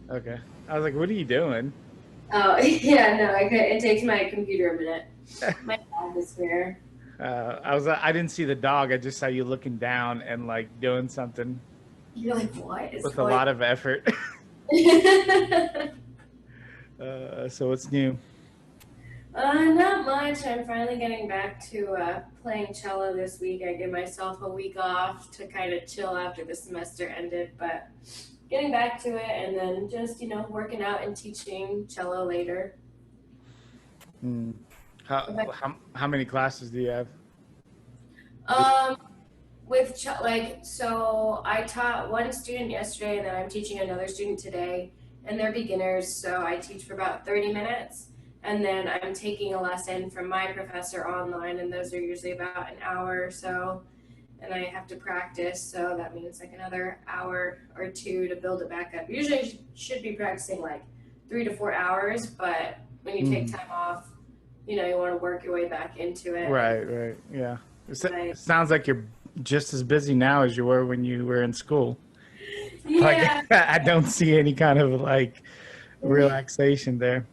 Okay. I was like, what are you doing? Oh, yeah, no, it takes my computer a minute. My dog is here. I didn't see the dog. I just saw you looking down and like doing something You're like, what is with a going lot of effort. on? So what's new? Not much. I'm finally getting back to playing cello this week. I give myself a week off to kind of chill after the semester ended, but getting back to it and then just, working out and teaching cello later. Hmm. What about How many classes do you have? This Um, so I taught one student yesterday, and then I'm teaching another student today, and they're beginners. So I teach for about 30 minutes, and then I'm taking a lesson from my professor online, and those are usually about an hour or so. And I have to practice, so that means like another hour or two to build it back up. Usually, I should be practicing like 3 to 4 hours, but when you take Mhm. time off, you want to work your way back into it. Right, right. Yeah. And I, It sounds like you're just as busy now as you were when you were in school. Like yeah, I don't see any kind of like relaxation there.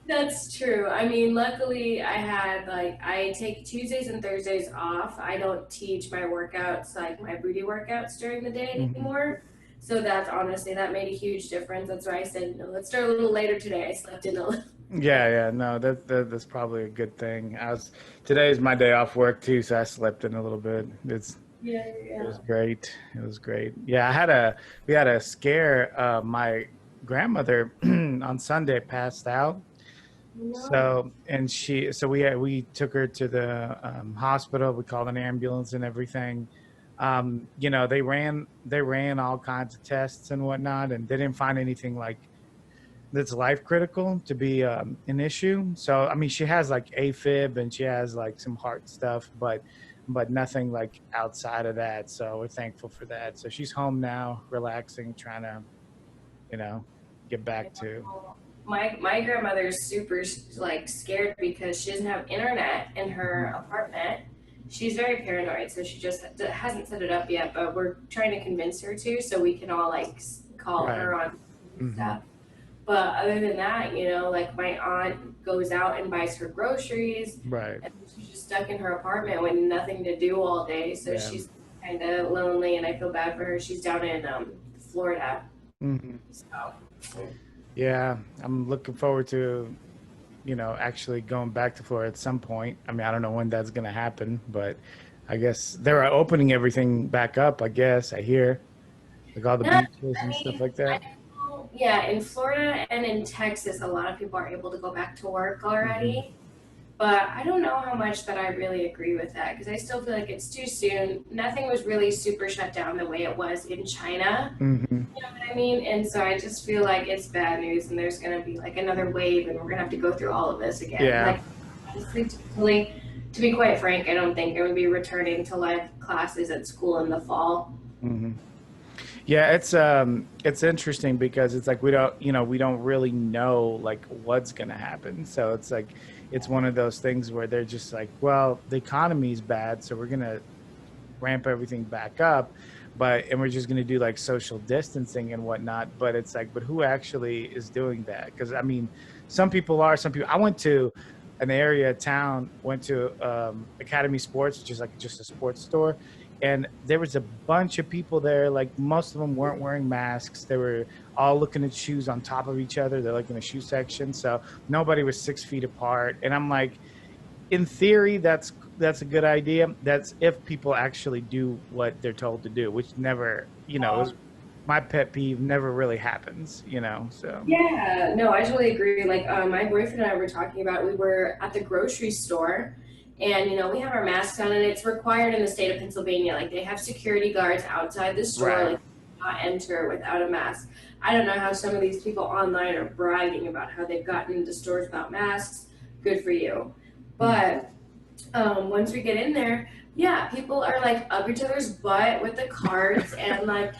that's true. I mean, luckily, I take Tuesdays and Thursdays off. I don't teach my workouts, like my booty workouts during the day Hmm. anymore. So that's honestly, that made a huge difference. That's why I said, let's start a little later today. I slept in a little. Yeah, yeah. No, that's probably a good thing. Today is my day off work too, so I slept in a little bit. Yeah, It was yeah. great. It was great. Yeah, we had a scare. My grandmother on Sunday passed out. No. So we took her to the hospital. We called an ambulance and everything. They ran all kinds of tests and whatnot, and they didn't find anything like that's life critical to be an issue. So I mean, she has like AFib and she has like some heart stuff, but nothing like outside of that. So we're thankful for that. So she's home now, relaxing, trying to you know get back to. My grandmother is super like scared because she doesn't have internet in her Mhm. apartment. She's very paranoid, so she just hasn't set it up yet. But we're trying to convince her to, so we can all like call Right. her on Hmm. stuff. But other than that, like my aunt goes out and buys her groceries, Right. and she's just stuck in her apartment with nothing to do all day. So Yeah. she's kind of lonely, and I feel bad for her. She's down in Florida, Hmm. so. Yeah. I'm looking forward to actually going back to Florida at some point. I mean, I don't know when that's going to happen, but I guess they're opening everything back up. I guess I hear like all the No, beaches I and stuff mean, like that. yeah, in Florida and in Texas, a lot of people are able to go back to work Hmm. already. But I don't know how much that I really agree with that because I still feel like it's too soon. Nothing was really super shut down the way it was in China. Hmm. You know what I mean? And so I just feel like it's bad news and there's going to be like another wave and we're going to have to go through all of this again. Yeah. Like, honestly, to be quite frank, I don't think I would be returning to live classes at school in the fall. Hmm. Yeah, it's interesting because it's like we don't really know like what's gonna happen. So it's like it's one of those things where they're just like, well, the economy's bad, so we're gonna ramp everything back up, and we're just gonna do like social distancing and whatnot. But it's like, but who actually is doing that? Because I mean, some people. I went to an area town, went to Academy Sports, which is like just a sports store, and there was a bunch of people there. Like most of them weren't wearing masks. They were all looking at shoes on top of each other. They're like in a shoe section, so nobody was 6 feet apart. And I'm like, in theory, that's a good idea. That's if people actually do what they're told to do, which never, is my pet peeve. Never really happens. So Yeah, no, I totally agree. Like, my boyfriend and I were talking about, we were at the grocery store and, we have our masks on and it's required in the state of Pennsylvania. Like, they have security guards outside the store, right. like, not enter without a mask. I don't know how some of these people online are bragging about how they've gotten into stores without masks. Good for you. Mhm. But once we get in there, yeah, people are like up each other's butt with the carts and like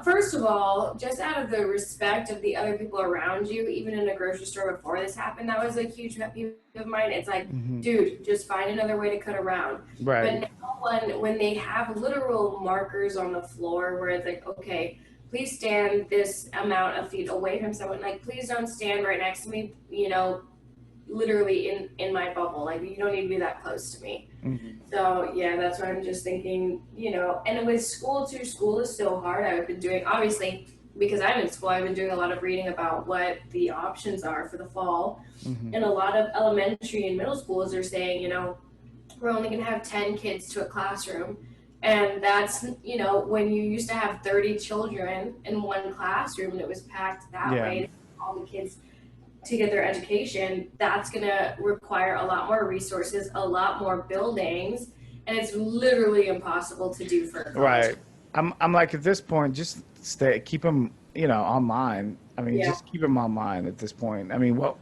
first of all, just out of the respect of the other people around you, even in a grocery store before this happened, that was a huge pet peeve of mine. It's like, Mhm. dude, just find another way to cut around. But Right. now when they have literal markers on the floor where it's like, okay, please stand this amount of feet away from someone. Like, please don't stand right next to me, literally in my bubble. Like, you don't need to be that close to me. Hmm. So yeah, that's what I'm just thinking, and with school too, school is so hard. I've been doing, obviously, because I'm in school, I've been doing a lot of reading about what the options are for the fall. Hmm. And a lot of elementary and middle schools are saying, we're only going to have 10 kids to a classroom. And that's, when you used to have 30 children in one classroom and it was packed that Yeah. way, all the kids to get their education, that's going to require a lot more resources, a lot more buildings, and it's literally impossible to do for a college. Right. I'm like at this point, just keep them, online. I mean, Yeah. just keep them online at this point. I mean, well,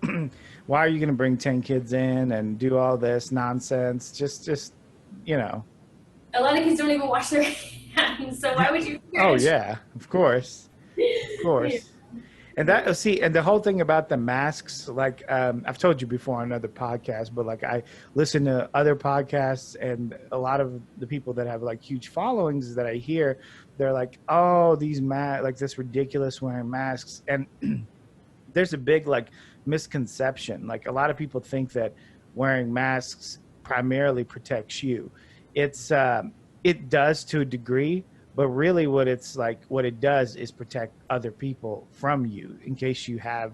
why are you going to bring 10 kids in and do all this nonsense? Just, you know. A lot of kids don't even wash their hands, so why would you Oh encourage? yeah, of course, of Yeah. course. And that see, and the whole thing about the masks, like I've told you before on another podcast, but like I listen to other podcasts, and a lot of the people that have like huge followings that I hear, they're like, "Oh, like this ridiculous wearing masks," and there's a big like misconception. Like a lot of people think that wearing masks primarily protects you. It does to a degree, but really what it does is protect other people from you in case you have,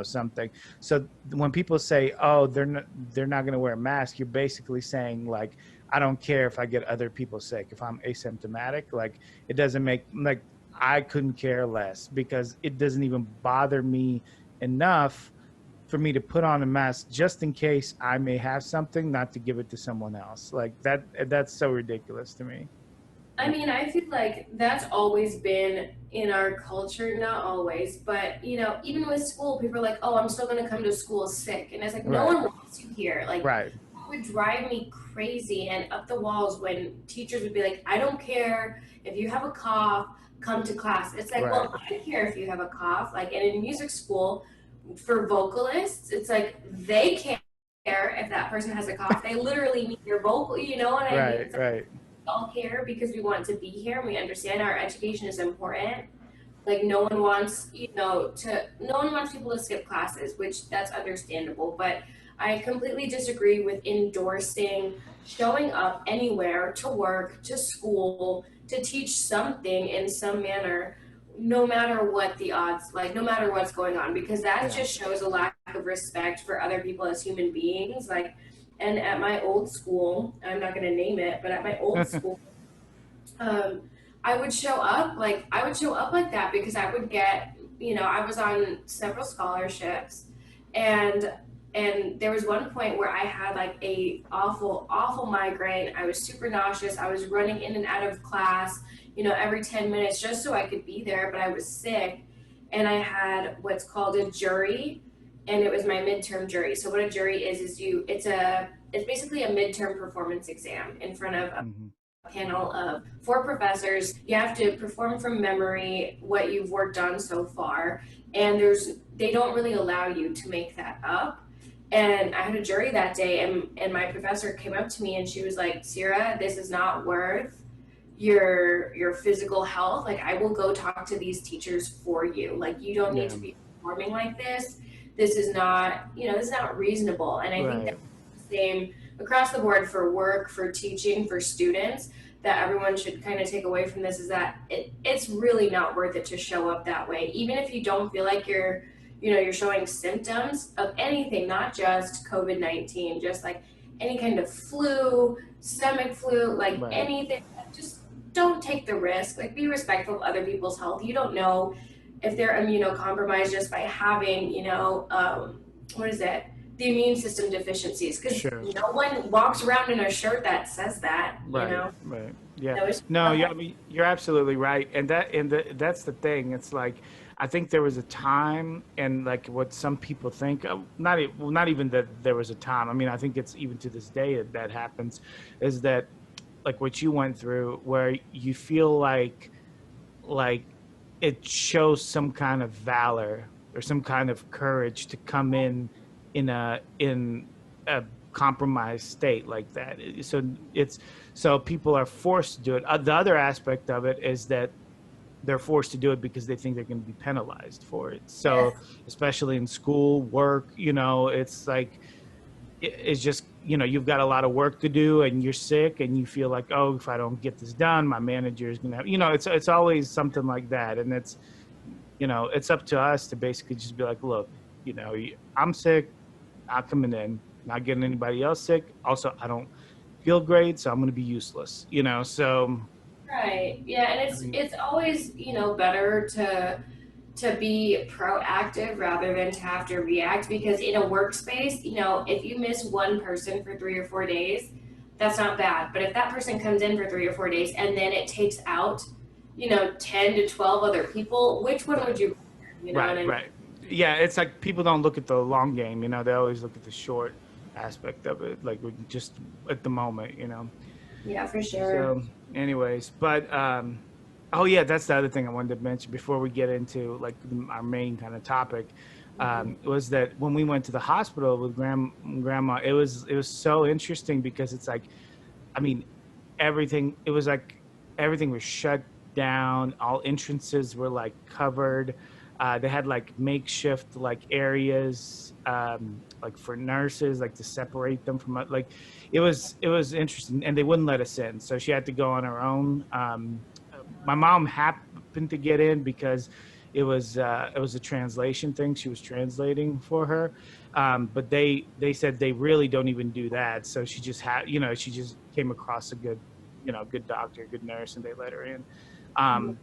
something. So when people say, "Oh, they're not going to wear a mask," you're basically saying like, "I don't care if I get other people sick if I'm asymptomatic." Like it doesn't make like I couldn't care less because it doesn't even bother me enough for me to put on a mask just in case I may have something, not to give it to someone else. Like that's so ridiculous to me. I mean, I feel like that's always been in our culture, not always, but even with school, people are like, "Oh, I'm still going to come to school sick," and it's like no Right. one wants you here. Like, Right. it would drive me crazy and up the walls when teachers would be like, "I don't care if you have a cough, come to class." It's like, Right. well, I care if you have a cough. Like, and in music school, for vocalists, it's like they can't care if that person has a cough. They literally need their vocal. You know what I mean? Right. It's like, Right. all here because we want to be here and we understand our education is important. Like no one wants people to skip classes, which that's understandable, but I completely disagree with endorsing showing up anywhere to work, to school, to teach something in some manner, no matter what the odds, like no matter what's going on, because that Yeah. just shows a lack of respect for other people as human beings. Like, and at my old school, I'm not going to name it, but at my old school, um, I would show up like that because I would get, I was on several scholarships, and there was one point where I had like a awful awful migraine. I was super nauseous. I was running in and out of class, every 10 minutes just so I could be there, but I was sick, and I had what's called a jury, and it was my midterm jury. So what a jury is it's basically a midterm performance exam in front of Hmm. panel of four professors. You have to perform from memory what you've worked on so far, and they don't really allow you to make that up. And I had a jury that day, and my professor came up to me and she was like, "Sierra, this is not worth your physical health. Like, I will go talk to these teachers for you. Like, you don't need Yeah. to be performing like this. This is not reasonable." And I think Right. that's the same across the board for work, for teaching, for students, that everyone should kind of take away from this, is that it's really not worth it to show up that way. Even if you don't feel like you're showing symptoms of anything, not just COVID-19, just like any kind of flu, stomach flu, like Right. anything, just don't take the risk. Like, be respectful of other people's health. You don't know if they're immunocompromised just by having, what is it? The immune system deficiencies, because Sure. no one walks around in a shirt that says that, Right. Right. Yeah. So it's No, yeah, I mean, you're absolutely right. That's the thing. It's like I think there was a time, and like what some people think, not even that there was a time. I mean, I think it's even to this day that happens, is that like what you went through, where you feel like it shows some kind of valor or some kind of courage to come in a compromised state like that. So people are forced to do it. The other aspect of it is that they're forced to do it because they think they're going to be penalized for it. So Yes. especially in school, work, it's like it's just, you've got a lot of work to do and you're sick and you feel like, oh, if I don't get this done, my manager is going to have, it's always something like that. And it's up to us to basically just be like, look, I'm sick, not coming in, not getting anybody else sick. Also, I don't feel great, so I'm going to be useless, so Right. Yeah, and I mean, it's always, better to be proactive rather than to have to react, because in a workspace, if you miss one person for 3 or 4 days, that's not bad. But if that person comes in for 3 or 4 days and then it takes out, 10 to 12 other people, which one right. would you, you know what Right, I mean? right. Yeah, it's like people don't look at the long game, they always look at the short aspect of it, like just at the moment. Yeah, for sure. So, anyways, but oh yeah, that's the other thing I wanted to mention before we get into like our main kind of topic. Mhm. Was that when we went to the hospital with grandma, it was so interesting because it's like, I mean, everything, it was like everything was shut down, all entrances were like covered. They had like makeshift like areas, like for nurses, like to separate them from like, it was interesting, and they wouldn't let us in, so she had to go on her own. My mom happened to get in because it was a translation thing, she was translating for her. But they said they really don't even do that, so she just had, she just came across a good doctor, good nurse, and they let her in. Mhm.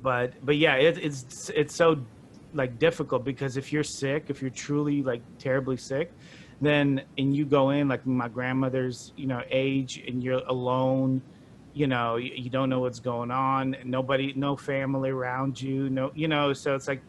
But yeah, it's so like difficult because if you're sick, if you're truly like terribly sick, then and you go in like my grandmother's age, and you're alone, you don't know what's going on, nobody, no family around you, no, so it's like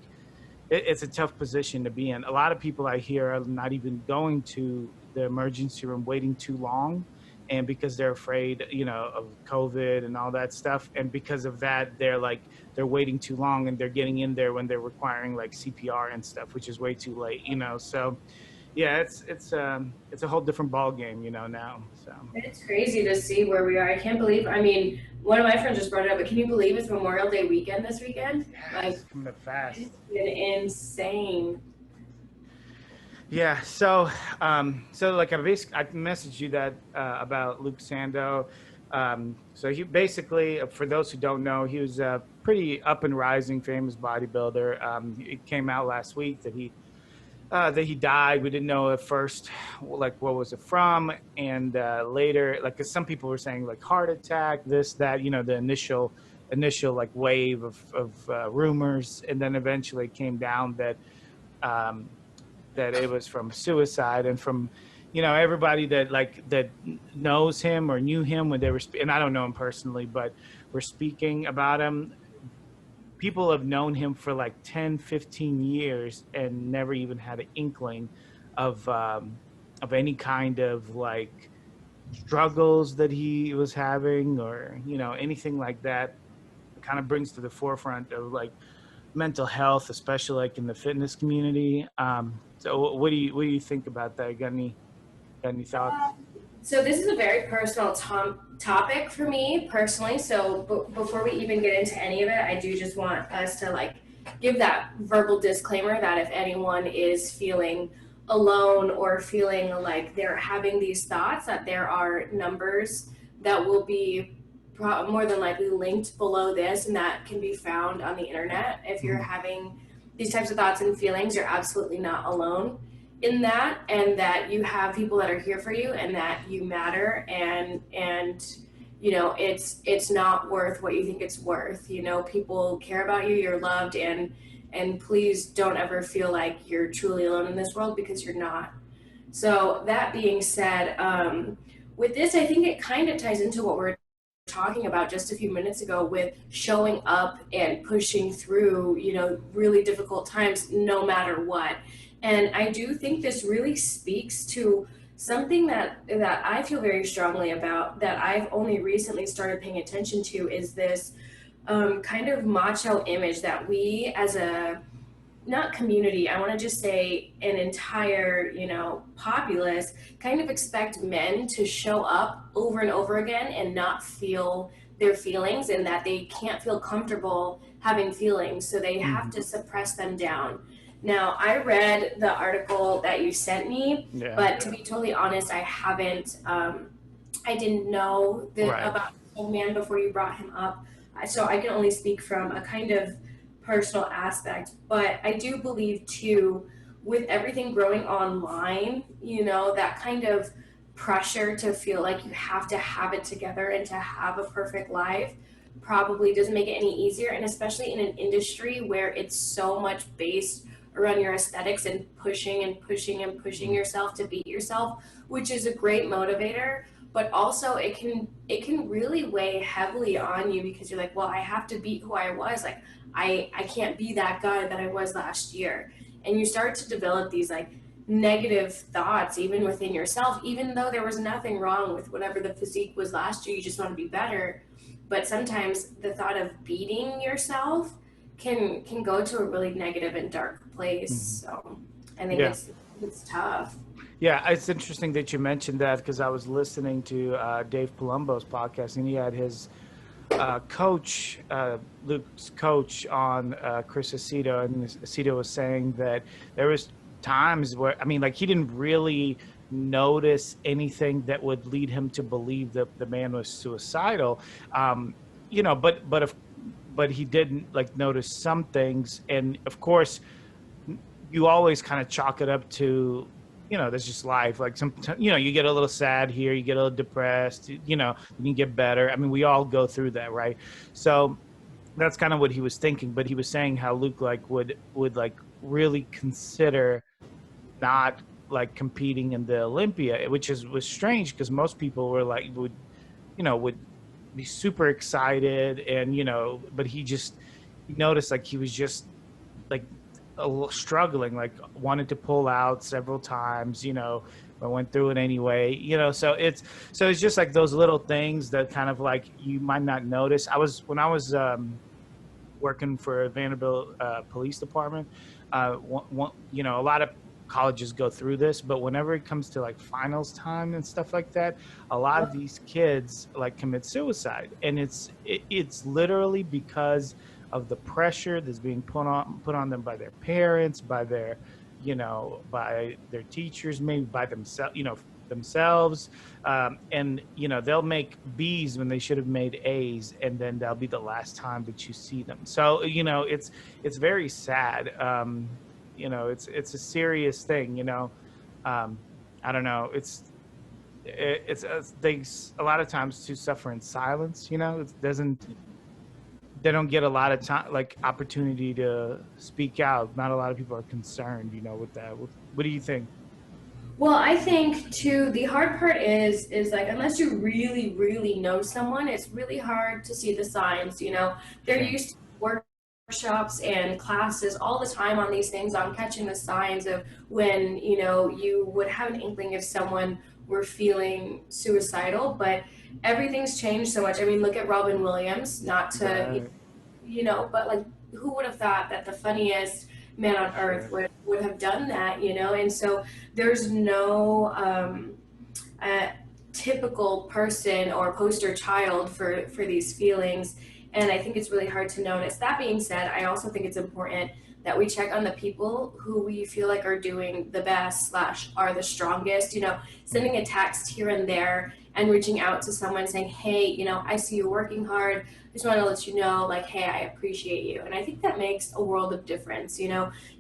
it's a tough position to be in. A lot of people I hear are not even going to the emergency room, waiting too long, and because they're afraid, of COVID and all that stuff, and because of that, they're waiting too long, and they're getting in there when they're requiring like CPR and stuff, which is way too late. So yeah, it's a whole different ball game, now. So It's crazy to see where we are. I can't believe, I mean, one of my friends just brought it up, but can you believe it's Memorial Day weekend this weekend? yeah, Like, it's coming up it's fast. been insane. Yeah. So like I messaged you that about Luke Sandoe. So he basically, for those who don't know, he was a pretty up and rising, famous bodybuilder. It came out last week that he died. We didn't know at first, like what was it from, and later, like 'cause some people were saying like heart attack, this, that, the initial like wave of rumors, and then eventually it came down um, that it was from suicide, and from everybody that knows him or knew him when they were and I don't know him personally, but we're speaking about him. People have known him for like 10, 15 years and never even had an inkling of any kind of like struggles that he was having, or anything like that. It kind of brings to the forefront of like mental health, especially like in the fitness community. So what do you think about that? Got any thoughts? So this is a very personal topic for me personally. So before we even get into any of it, I do just want us to like give that verbal disclaimer that if anyone is feeling alone or feeling like they're having these thoughts, that there are numbers that will be more than likely linked below this, and that can be found on the internet. If you're Mhm. having these types of thoughts and feelings, you're absolutely not alone in that, and that you have people that are here for you, and that you matter, and it's not worth what you think it's worth. People care about you, you're loved, and please don't ever feel like you're truly alone in this world, because you're not. So that being said, with this, I think it kind of ties into what we're talking about just a few minutes ago with showing up and pushing through, really difficult times no matter what. And I do think this really speaks to something that I feel very strongly about, that I've only recently started paying attention to, is this kind of macho image that we as a, not community, I want to just say an entire, populace, kind of expect men to show up over and over again and not feel their feelings and that they can't feel comfortable having feelings, so they have Hmm. to suppress them down. Now, I read the article that you sent me, Yeah. but to be totally honest, I haven't. I didn't know Right. about the old man before you brought him up, so I can only speak from a kind of personal aspect. But I do believe too, with everything growing online, that kind of pressure to feel like you have to have it together and to have a perfect life probably doesn't make it any easier. And especially in an industry where it's so much based around your aesthetics and pushing and pushing and pushing Mhm. yourself to beat yourself, which is a great motivator, but also it can really weigh heavily on you because you're like, well, I have to beat who I was. Like, I can't be that guy that I was last year. And you start to develop these like negative thoughts even within yourself, even though there was nothing wrong with whatever the physique was last year. You just want to be better. But sometimes the thought of beating yourself can go to a really negative and dark place. Mhm. So I think Yeah. it's tough. Yeah, it's interesting that you mentioned that because I was listening to Dave Palumbo's podcast, and he had his coach, Luke's coach, on Chris Aceto, and Aceto was saying that there was times where, I mean, like he didn't really notice anything that would lead him to believe that the man was suicidal, um, but he didn't like notice some things, and of course you always kind of chalk it up to, that's just life. Like sometimes, you get a little sad here, you get a little depressed, you can get better. I mean, we all go through that, right? So that's kind of what he was thinking, but he was saying how Luke like would like really consider not like competing in the Olympia, which was strange because most people were like would be super excited, and but he noticed like he was just like a little struggling, like wanted to pull out several times, but went through it anyway, so it's just like those little things that kind of like you might not notice. When I was working for Vanderbilt Police Department. A lot of colleges go through this, but whenever it comes to like finals time and stuff like that, a lot of these kids like commit suicide, and it's literally because of the pressure that's being put on them by their parents, by their teachers, maybe by themselves, and they'll make B's when they should have made A's, and then that'll be the last time that you see them. So it's very sad. It's a serious thing. Um, I don't know. They a lot of times to suffer in silence. It doesn't they don't get a lot of time, like opportunity to speak out. Not a lot of people are concerned, with that. What do you think? Well, I think too, the hard part is like unless you really, really know someone, it's really hard to see the signs, They're Sure. used to workshops and classes all the time on these things, on catching the signs of when, you would have an inkling if someone were feeling suicidal, but everything's changed so much. I mean, look at Robin Williams, not to, Right. but like who would have thought that the funniest man on earth Sure. would have done that, And so there's no typical person or poster child for these feelings. And I think it's really hard to notice. That being said, I also think it's important that we check on the people who we feel like are doing the best slash are the strongest, sending Mhm. a text here and there and reaching out to someone saying, hey, I see you working hard. I just want to let you know, like, hey, I appreciate you. And I think that makes a world of difference. You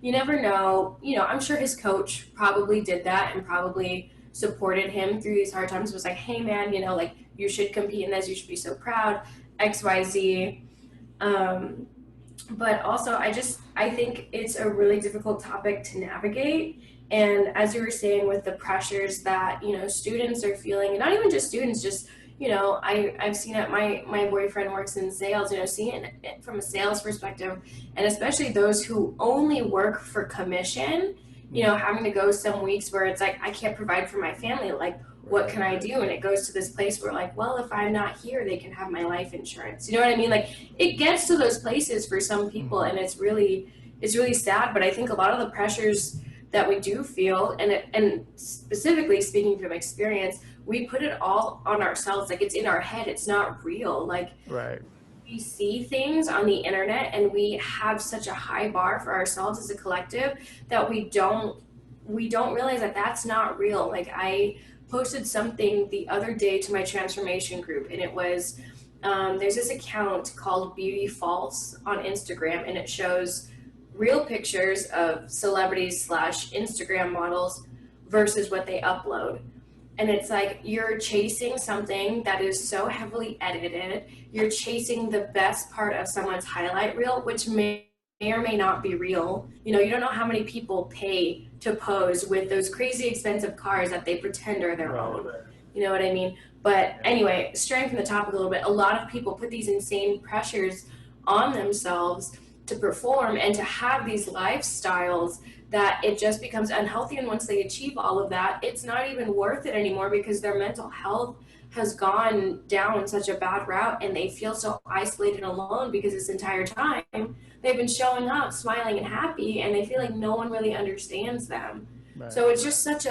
never know. I'm sure his coach probably did that and probably supported him through these hard times. Was like, hey, man, like you should compete in this. You should be so proud. XYZ. Um, but also, I think it's a really difficult topic to navigate. And as you were saying, with the pressures that students are feeling, and not even just students, just I've seen it. My boyfriend works in sales. Seeing it from a sales perspective, and especially those who only work for commission. Mhm. Having to go some weeks where it's like I can't provide for my family. Like, what can Right. I do? And it goes to this place where like, well, if I'm not here, they can have my life insurance. You know what I mean? Like, it gets to those places for some people, Mhm. and it's really sad. But I think a lot of the pressures that we do feel, and specifically speaking from experience, we put it all on ourselves. Like, it's in our head, it's not real. Like, Right. we see things on the internet and we have such a high bar for ourselves as a collective that we don't realize that that's not real. Like, I posted something the other day to my transformation group, and it was there's this account called Beauty False on Instagram, and it shows real pictures of celebrities slash Instagram models versus what they upload. And it's like, you're chasing something that is so heavily edited. You're chasing the best part of someone's highlight reel, which may or may not be real. You don't know how many people pay to pose with those crazy expensive cars that they pretend are their Right. own. You know what I mean? But anyway, straying from the topic a little bit, a lot of people put these insane pressures on themselves to perform and to have these lifestyles that it just becomes unhealthy. And once they achieve all of that, it's not even worth it anymore because their mental health has gone down such a bad route, and they feel so isolated and alone because this entire time they've been showing up smiling and happy, and they feel like no one really understands them. Right. So it's such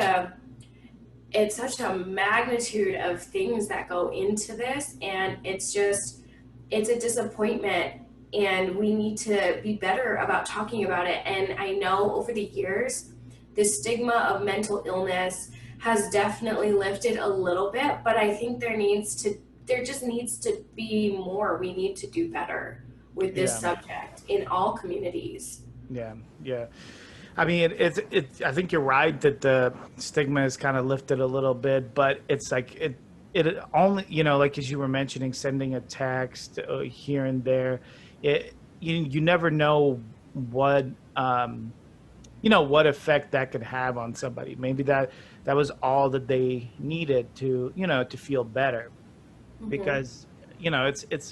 a magnitude of things that go into this, and it's a disappointment, and we need to be better about talking about it. And I know over the years the stigma of mental illness has definitely lifted a little bit, but I think there just needs to be more. We need to do better with this Yeah. subject in all communities. Yeah. Yeah. I mean, I think you're right that the stigma is kind of lifted a little bit, but it's like it only, like as you were mentioning, sending a text here and there, you never know what, what effect that could have on somebody. Maybe that was all that they needed to feel better, Mm-hmm. because, it's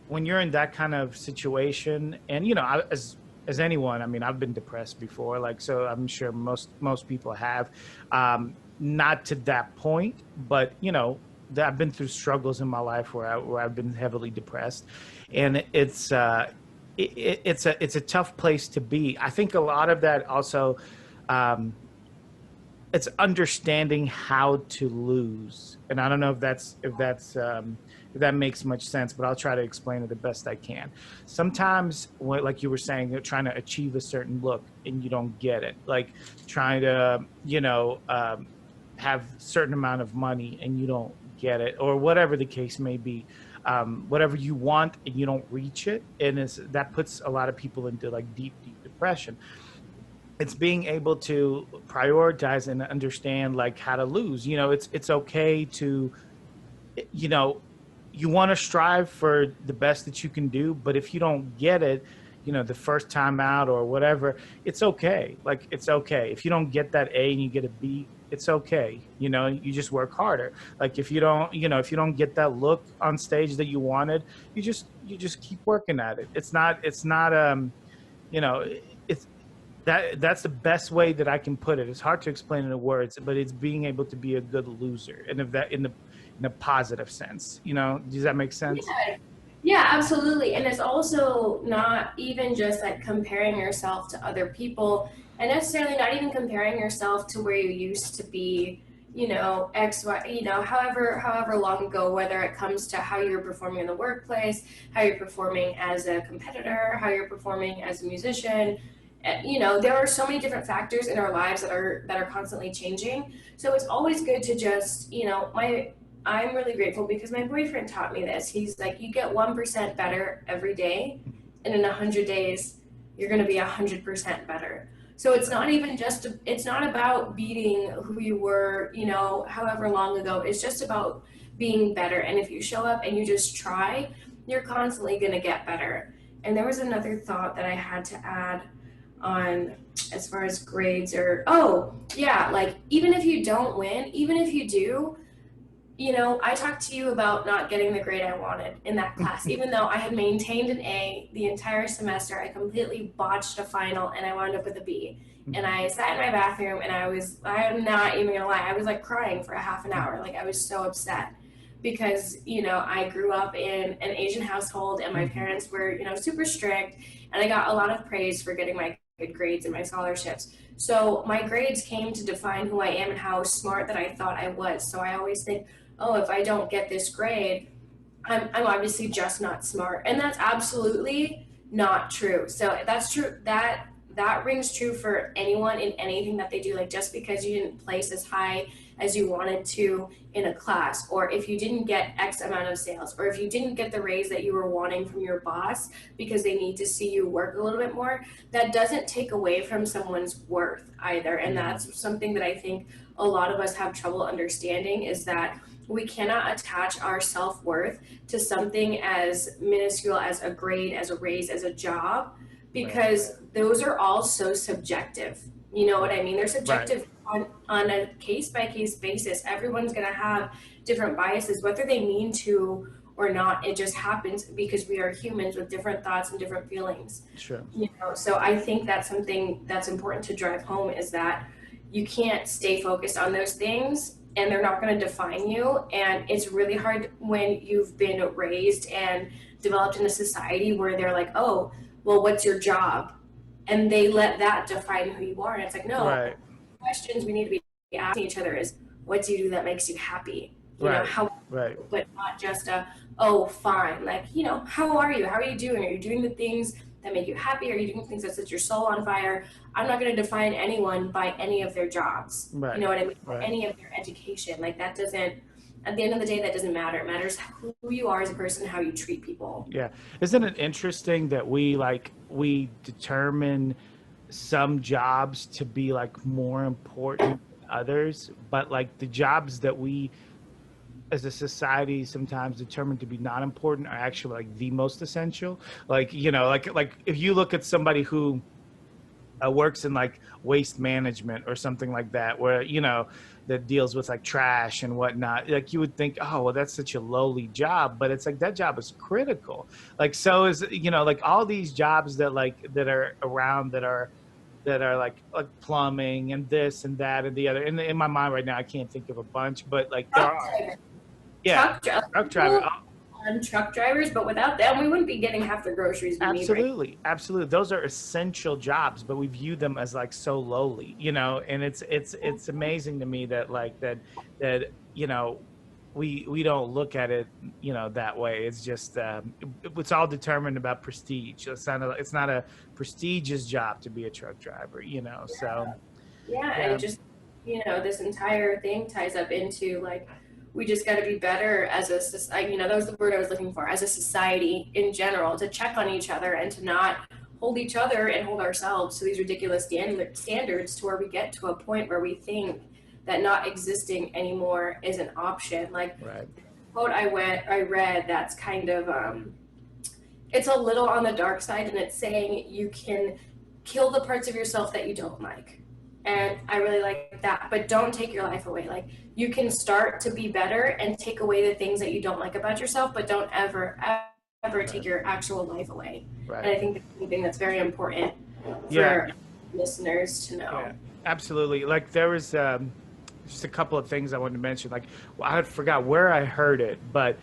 when you're in that kind of situation, and as anyone, I mean, I've been depressed before, like, so I'm sure most people have, not to that point, but that I've been through struggles in my life where I've been heavily depressed, and it's a tough place to be. I think a lot of that also, um, it's understanding how to lose, and I don't know if that makes much sense, but I'll try to explain it the best I can. Sometimes like you were saying, you're trying to achieve a certain look and you don't get it, like trying to have a certain amount of money and you don't get it, or whatever the case may be. Whatever you want and you don't reach it, and that puts a lot of people into like deep depression. It's being able to prioritize and understand like how to lose. It's okay to, you know you want to strive for the best that you can do, but if you don't get it, the first time out or whatever, it's okay. Like, it's okay if you don't get that A and you get a B. It's okay. You just work harder. Like, if you don't get that look on stage that you wanted, you just keep working at it. It's not you know it's that's the best way that I can put it. It's hard to explain in words, but it's being able to be a good loser, and if that in a positive sense. Does that make sense? Yeah, yeah, absolutely. And it's also not even just like comparing yourself to other people, and necessarily not even comparing yourself to where you used to be, X, Y, however long ago, whether it comes to how you're performing in the workplace, how you're performing as a competitor, how you're performing as a musician. There are so many different factors in our lives that are constantly changing. So it's always good to just, I'm really grateful because my boyfriend taught me this. He's like, you get 1% better every day, and in 100 days, you're going to be 100% better. So it's not even just, it's not about beating who you were, however long ago. It's just about being better. And if you show up and you just try, you're constantly going to get better. And there was another thought that I had to add on as far as grades, or, oh, yeah, like, even if you don't win, even if you do, I talked to you about not getting the grade I wanted in that class. Even though I had maintained an A the entire semester, I completely botched a final and I wound up with a B. And I sat in my bathroom and I'm not even gonna lie, I was like crying for a half an hour. Like, I was so upset because, I grew up in an Asian household and my parents were, super strict, and I got a lot of praise for getting my good grades in my scholarships. So my grades came to define who I am and how smart that I thought I was. So I always think, oh, if I don't get this grade, I'm obviously just not smart. And that's absolutely not true. So that's true. That rings true for anyone in anything that they do. Like, just because you didn't place as high as you wanted to in a class, or if you didn't get X amount of sales, or if you didn't get the raise that you were wanting from your boss because they need to see you work a little bit more, that doesn't take away from someone's worth either. And that's something that I think a lot of us have trouble understanding, is that we cannot attach our self-worth to something as minuscule as a grade, as a raise, as a job, because those are all so subjective. You know what I mean? They're subjective on a case-by-case basis. Everyone's going to have different biases, whether they mean to or not. It just happens because we are humans with different thoughts and different feelings. Sure. You know, so I think that's something that's important to drive home, is that you can't stay focused on those things, and they're not going to define you. And it's really hard when you've been raised and developed in a society where they're like, oh, well, what's your job? And they let that define who you are. And it's like, no, questions we need to be asking each other is, what do you do that makes you happy? You know, how, but not just a, oh, fine. Like, you know, how are you? How are you doing? Are you doing the things that make you happy? Are you doing things that set your soul on fire? I'm not going to define anyone by any of their jobs. You know what I mean? Any of their education. Like, that doesn't, at the end of the day, that doesn't matter. It matters who you are as a person, how you treat people. Yeah. Isn't it interesting that we determine some jobs to be like more important than others, but like the jobs that we as a society sometimes determined to be not important are actually like the most essential. Like, you know, like if you look at somebody who works in like waste management or something like that, where, you know, that deals with like trash and whatnot, like you would think, oh, well, that's such a lowly job, but it's like that job is critical. Like, so is, you know, like all these jobs that are around that are like plumbing and this and that and the other. In my mind right now, I can't think of a bunch, but like there are. Yeah, truck driver. On truck drivers, but without them, we wouldn't be getting half the groceries we need. Absolutely, absolutely. Those are essential jobs, but we view them as like so lowly, you know. And it's amazing to me that you know, we don't look at it, you know, that way. It's just it's all determined about prestige. It's not a prestigious job to be a truck driver, you know. So and it just, you know, this entire thing ties up into like, we just got to be better as a society. You know, that was the word I was looking for, as a society in general, to check on each other and to not hold each other and hold ourselves to these ridiculous standards, to where we get to a point where we think that not existing anymore is an option. Like, quote I read that's kind of, it's a little on the dark side, and it's saying you can kill the parts of yourself that you don't like. And I really like that, but don't take your life away. Like, you can start to be better and take away the things that you don't like about yourself, but don't ever take your actual life away. And I think that's something that's very important for listeners to know. Yeah, absolutely. Like, there was just a couple of things I wanted to mention. Like, well, I forgot where I heard it, but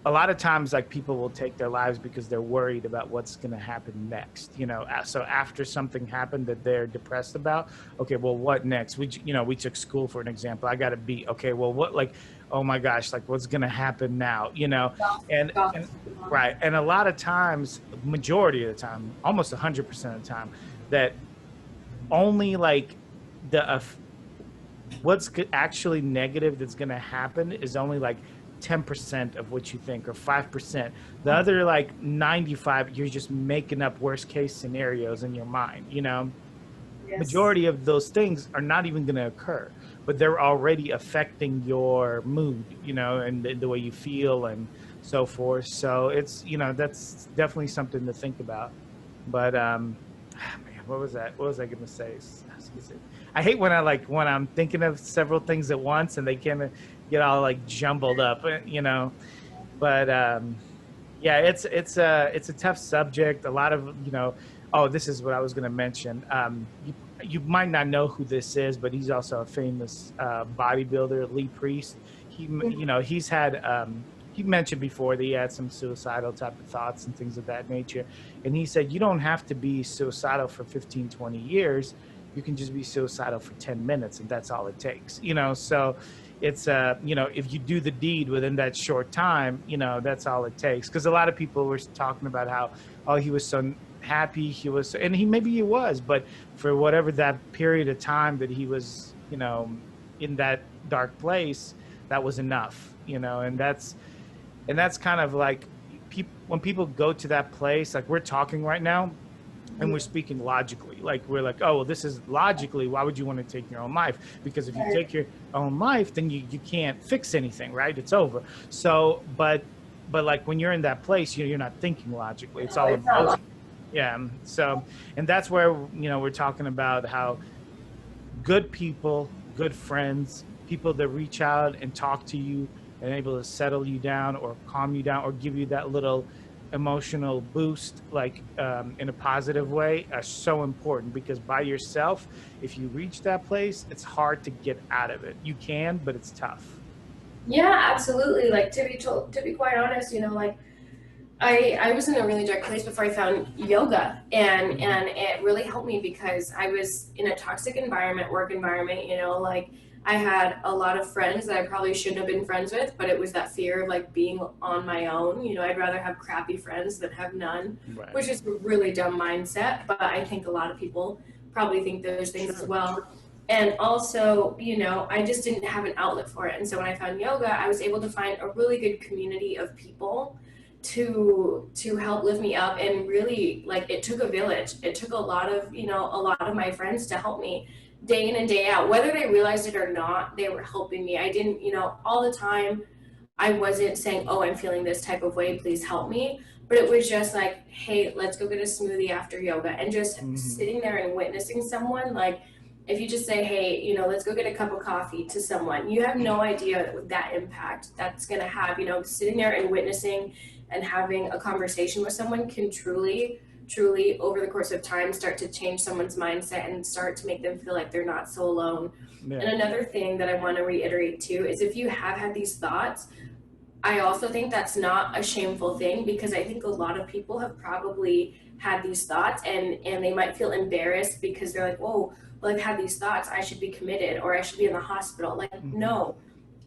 a lot of times, like, people will take their lives because they're worried about what's going to happen next. You know, so after something happened that they're depressed about, okay, well, what next? We took school for an example. I got to be okay. Well, what, like, oh my gosh, like, what's going to happen now? You know, and and a lot of times, majority of the time, almost 100% of the time, that only like what's actually negative that's going to happen is only like 10% of what you think, or 5%. The other like 95, you're just making up worst case scenarios in your mind, you know. Majority of those things are not even going to occur, but they're already affecting your mood, you know, and the way you feel and so forth. So it's, you know, that's definitely something to think about. But man, what was I going to say? I hate when I'm thinking of several things at once and they kind of get all like jumbled up, you know. But yeah, it's a tough subject. A lot of, you know, oh, this is what I was going to mention. You might not know who this is, but he's also a famous bodybuilder, Lee Priest. You know, he's had he mentioned before that he had some suicidal type of thoughts and things of that nature. And he said, you don't have to be suicidal for 15, 20 years. You can just be suicidal for 10 minutes, and that's all it takes, So it's, if you do the deed within that short time, that's all it takes. Because a lot of people were talking about how, oh, he was so happy. And maybe he was, but for whatever that period of time that he was, in that dark place, that was enough, and that's kind of like when people go to that place, like we're talking right now and we're speaking logically, like we're like, oh, well, this is logically, why would you want to take your own life? Because if you take your own life, then you can't fix anything, right? It's over. So but like when you're in that place, you're not thinking logically, it's No, all it's not emotion. Yeah. So, and that's where, we're talking about how good people, good friends, people that reach out and talk to you and able to settle you down or calm you down or give you that little emotional boost, like in a positive way, are so important. Because by yourself, if you reach that place, it's hard to get out of it. You can, but it's tough. Yeah, absolutely. Like to be quite honest, like I was in a really dark place before I found yoga, Mhm. and it really helped me because I was in a toxic environment, work environment, like I had a lot of friends that I probably shouldn't have been friends with, but it was that fear of like being on my own. I'd rather have crappy friends than have none, Right. which is a really dumb mindset, but I think a lot of people probably think those things as Sure. well. And also, I just didn't have an outlet for it. And so when I found yoga, I was able to find a really good community of people to help lift me up. And really, like, it took a village. It took a lot of my friends to help me day in and day out, whether they realized it or not. They were helping me. I didn't, all the time, I wasn't saying, oh, I'm feeling this type of way, please help me. But it was just like, hey, let's go get a smoothie after yoga. And just Hmm. sitting there and witnessing someone, like, if you just say, hey, let's go get a cup of coffee to someone, you have no idea that impact that's going to have. Sitting there and witnessing and having a conversation with someone can truly, truly, over the course of time, start to change someone's mindset and start to make them feel like they're not so alone. And Yeah. another thing that I want to reiterate too is, if you have had these thoughts, I also think that's not a shameful thing, because I think a lot of people have probably had these thoughts, and they might feel embarrassed because they're like, oh, well, I've had these thoughts, I should be committed or I should be in the hospital. Like, Hmm. no,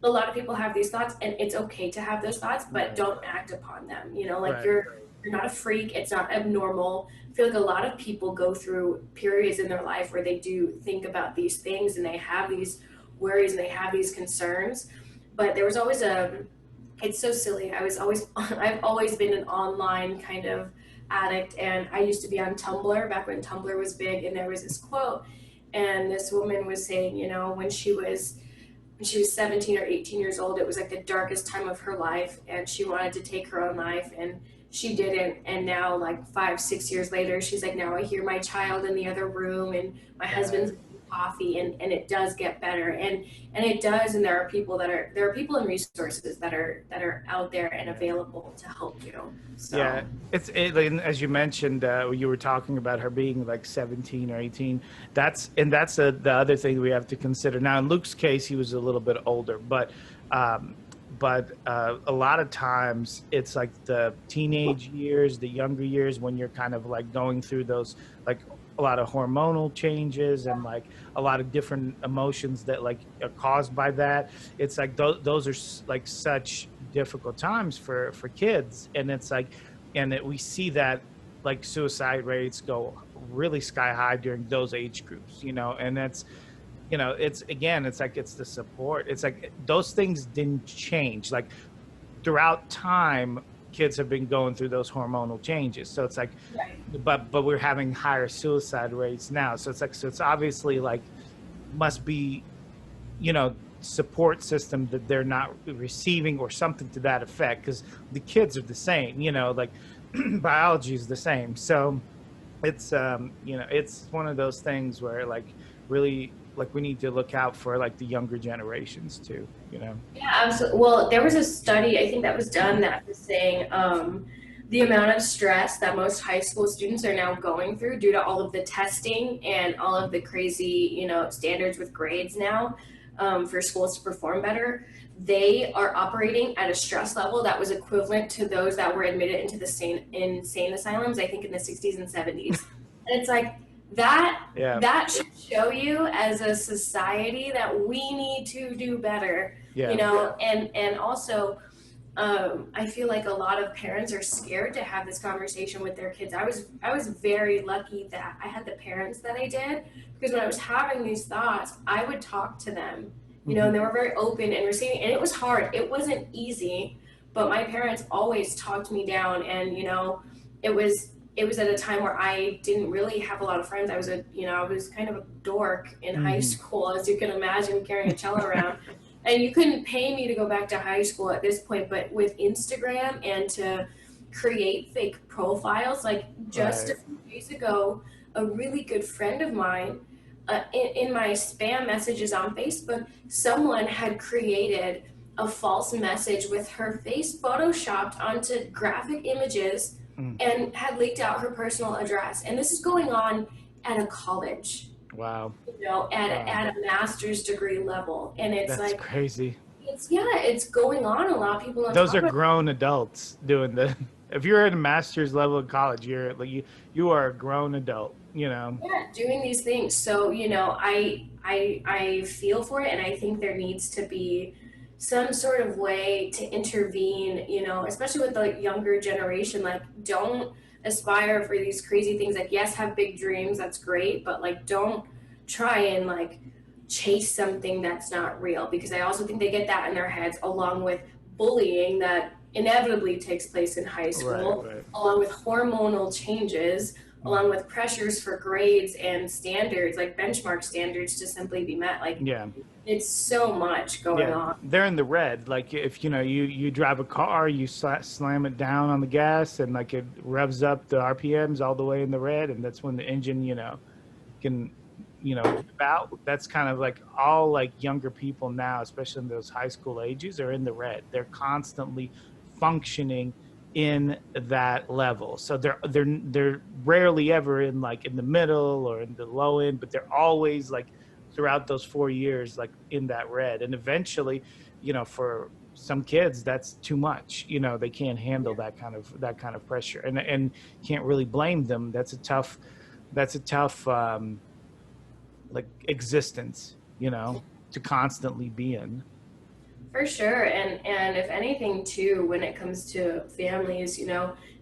a lot of people have these thoughts, and it's okay to have those thoughts, but Right. don't act upon them. Like, Right. you're not a freak, it's not abnormal. I feel like a lot of people go through periods in their life where they do think about these things, and they have these worries and they have these concerns. But there was always a it's so silly. I've always been an online kind of addict, and I used to be on Tumblr back when Tumblr was big, and there was this quote, and this woman was saying, when she was 17 or 18 years old, it was like the darkest time of her life, and she wanted to take her own life, and she didn't. And now, like 5, 6 years later, she's like, now I hear my child in the other room, and my husband's Right. making coffee, and it does get better. And it does. And there are people and resources that are out there and Yeah. available to help you. Yeah, So and as you mentioned, you were talking about her being like 17 or 18. That's the other thing we have to consider. Now, in Luke's case, he was a little bit older, um, but a lot of times it's like the teenage years, the younger years, when you're kind of like going through those, like a lot of hormonal changes and like a lot of different emotions that like are caused by that. It's like those are like such difficult times for kids, and it's like, we see that like suicide rates go really sky high during those age groups, and that's, it's, again, it's like, it's the support. It's like those things didn't change like throughout time. Kids have been going through those hormonal changes, so it's like, right. but we're having higher suicide rates now, so it's like, so it's obviously like, must be, support system that they're not receiving or something to that effect, because the kids are the same, like biology is the same. So it's, it's one of those things where like, really, like, we need to look out for like the younger generations too. Yeah, absolutely. Well, there was a study I think that was done that was saying, the amount of stress that most high school students are now going through due to all of the testing and all of the crazy, standards with grades now. for schools to perform better, they are operating at a stress level that was equivalent to those that were admitted into the insane asylums, I think in the 60s and 70s. And it's like that Yeah. that should show you as a society that we need to do better, Yeah. and also I feel like a lot of parents are scared to have this conversation with their kids. I was very lucky that I had the parents that I did, because when I was having these thoughts, I would talk to them, and they were very open and receiving. And it was hard. It wasn't easy, but my parents always talked me down. And it was at a time where I didn't really have a lot of friends. I was kind of a dork in high school, as you can imagine, carrying a cello around. And you couldn't pay me to go back to high school at this point, but with Instagram and to create fake profiles, like just a few days ago, a really good friend of mine, in my spam messages on Facebook, someone had created a false message with her face photoshopped onto graphic images and had leaked out her personal address. And this is going on at a college. Wow. At a master's degree level. And it's That's like crazy. it's going on. A lot of people don't Those talk are about grown adults doing the if you're at a master's level in college, you're like you are a grown adult, doing these things. So, I feel for it, and I think there needs to be some sort of way to intervene, especially with the younger generation. Like, don't aspire for these crazy things. Like, yes, have big dreams, that's great, but like don't try and like chase something that's not real, because I also think they get that in their heads, along with bullying that inevitably takes place in high school, Right. along with hormonal changes, along with pressures for grades and standards, like benchmark standards, to simply be met. Like, Yeah. it's so much going on. They're in the red. Like if you drive a car, you slam it down on the gas, and like it revs up the RPMs all the way in the red, and that's when the engine can about. That's kind of like all like younger people now, especially in those high school ages, are in the red. They're constantly functioning in that level. So they're rarely ever in like in the middle or in the low end, but they're always like throughout those 4 years like in that red. And eventually, for some kids that's too much. They can't handle that kind of pressure, and can't really blame them. That's a tough like existence, to constantly be in. For sure. And if anything too, when it comes to families, you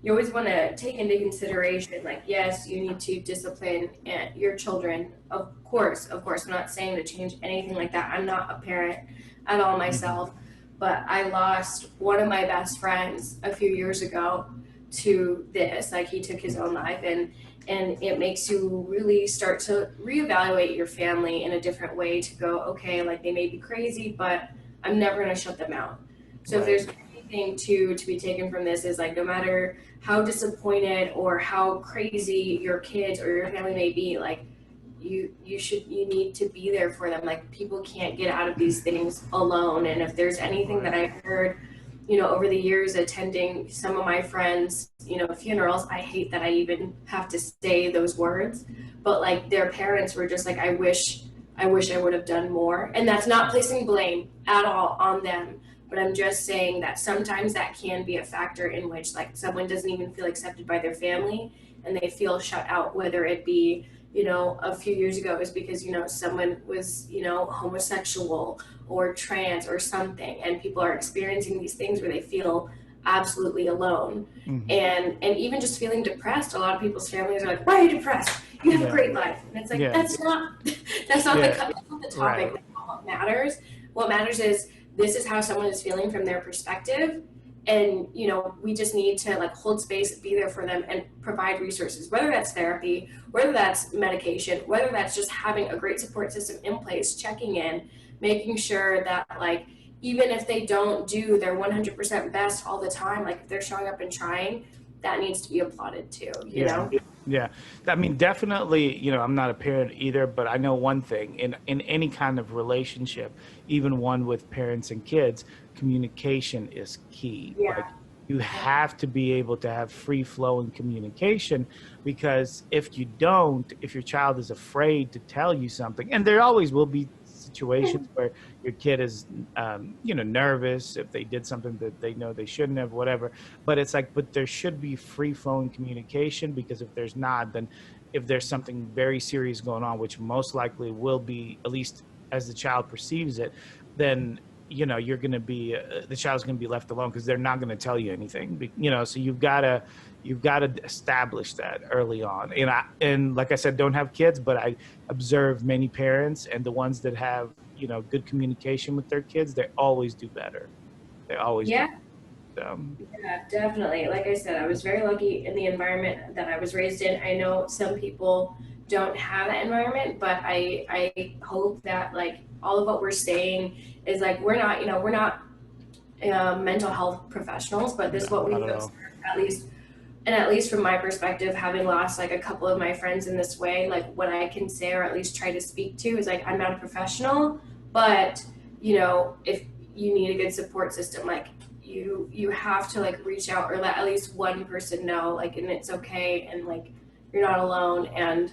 always want to take into consideration, like, yes, you need to discipline your children. Of course, I'm not saying to change anything like that. I'm not a parent at all myself, but I lost one of my best friends a few years ago to this. Like, he took his own life, and it makes you really start to reevaluate your family in a different way, to go, okay, like, they may be crazy, but I'm never going to shut them out. So if there's anything to be taken from this, is like, no matter how disappointed or how crazy your kids or your family may be, like, you need to be there for them. Like, people can't get out of these things alone. And if there's anything that I've heard, over the years attending some of my friends, funerals, I hate that I even have to say those words, but like, their parents were just like, I wish I would have done more. And that's not placing blame at all on them, but I'm just saying that sometimes that can be a factor in which, like, someone doesn't even feel accepted by their family and they feel shut out, whether it be, a few years ago is because, someone was, homosexual or trans or something, and people are experiencing these things where they feel absolutely alone. And even just feeling depressed, a lot of people's families are like, why are you depressed? You have a great life. And it's like, that's not the topic. That's not what matters. What matters is, this is how someone is feeling from their perspective. And, we just need to like hold space, be there for them, and provide resources, whether that's therapy, whether that's medication, whether that's just having a great support system in place, checking in, making sure that, like, even if they don't do their 100% best all the time, like, if they're showing up and trying, that needs to be applauded too, you know? Yeah. I mean, definitely, I'm not a parent either, but I know one thing: in any kind of relationship, even one with parents and kids, communication is key. Like, you have to be able to have free flowing communication, because if you don't, if your child is afraid to tell you something, and there always will be situations where your kid is, nervous if they did something that they know they shouldn't have, whatever. But it's like, but there should be free flowing communication, because if there's not, then if there's something very serious going on, which most likely will be, at least as the child perceives it, then you're going to be the child's going to be left alone, because they're not going to tell you anything. So you've got to establish that early on. And like I said, don't have kids, but I observe many parents, and the ones that have good communication with their kids, they always do better. They always do. Yeah, Um, yeah, definitely. Like I said, I was very lucky in the environment that I was raised in. I know some people don't have that environment, but I hope that like all of what we're saying is like we're not mental health professionals, but this is no, what not we've at all. observed at least. And at least from my perspective, having lost like a couple of my friends in this way, like what I can say or at least try to speak to is like I'm not a professional, but if you need a good support system, like you have to like reach out or let at least one person know, like, and it's okay, and like you're not alone, and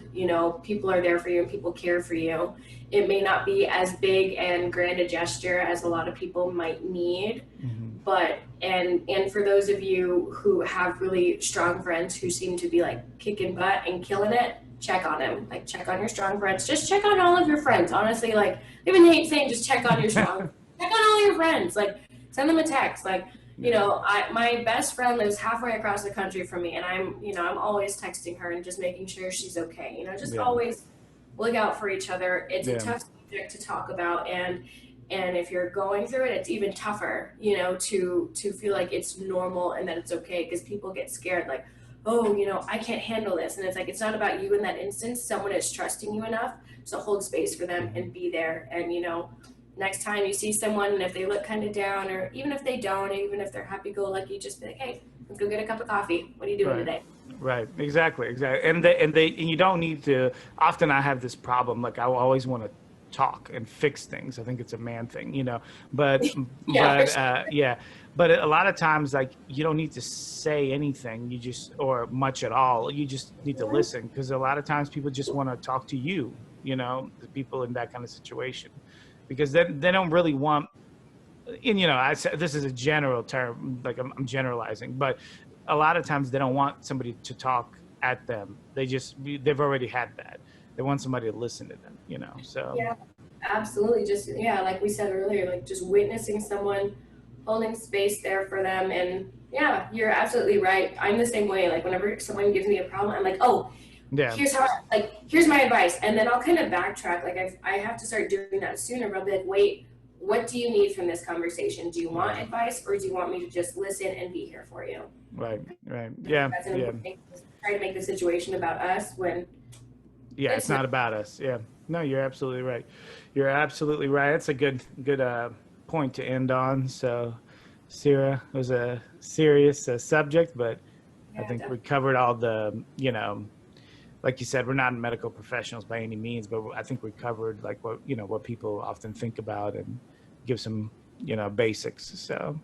people are there for you and people care for you. It may not be as big and grand a gesture as a lot of people might need, Hmm. but and for those of you who have really strong friends who seem to be like kicking butt and killing it, check on them. Like check on your strong friends. Just check on all of your friends. Honestly, like I even hate saying just check on your strong. Check on all your friends. Like send them a text. Like Yeah. my best friend lives halfway across the country from me, and I'm always texting her and just making sure she's okay. Just Yeah. always look out for each other. It's a Yeah. tough subject to talk about, and if you're going through it, it's even tougher, to feel like it's normal and that it's okay, because people get scared, like, oh, I can't handle this, and it's like it's not about you in that instance. Someone is trusting you enough to hold space for them Hmm. and be there, and next time you see someone, and if they look kind of down, or even if they don't, or even if they're happy-go-lucky, just be like, hey, let's go get a cup of coffee. What are you doing Right. today? Right. Exactly. And you don't need to. Often I have this problem. Like I always want to talk and fix things. I think it's a man thing. But Yeah, for but sure. yeah. But a lot of times, like you don't need to say anything. You just or much at all. You just need to listen, because a lot of times people just want to talk to you. The people in that kind of situation, because they don't really want. And I said this is a general term, like I'm generalizing, but a lot of times they don't want somebody to talk at them. They've already had that. They want somebody to listen to them. So Yeah, absolutely. Just, yeah, like we said earlier, like just witnessing someone, holding space there for them. And yeah, you're absolutely right. I'm the same way. Like whenever someone gives me a problem, I'm like, oh, yeah, here's my advice. And then I'll kind of backtrack. Like I have to start doing that sooner, but I'll be like, wait, what do you need from this conversation? Do you want right, advice, or do you want me to just listen and be here for you? right, I think yeah, that's an yeah, important thing. Try to make the situation about us when yeah. It's it's not. not about us. Yeah, no, you're absolutely right. You're absolutely right. It's a good point to end on. So, Sarah, it was a serious subject, but I Yeah, think we definitely. covered all the like you said, we're not medical professionals by any means, but I think we covered like what people often think about, and give some basics. So,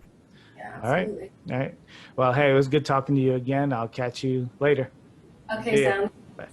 Yeah, all right, absolutely. all right. Well, hey, it was good talking to you again. I'll catch you later. Okay, See ya. sounds. Bye.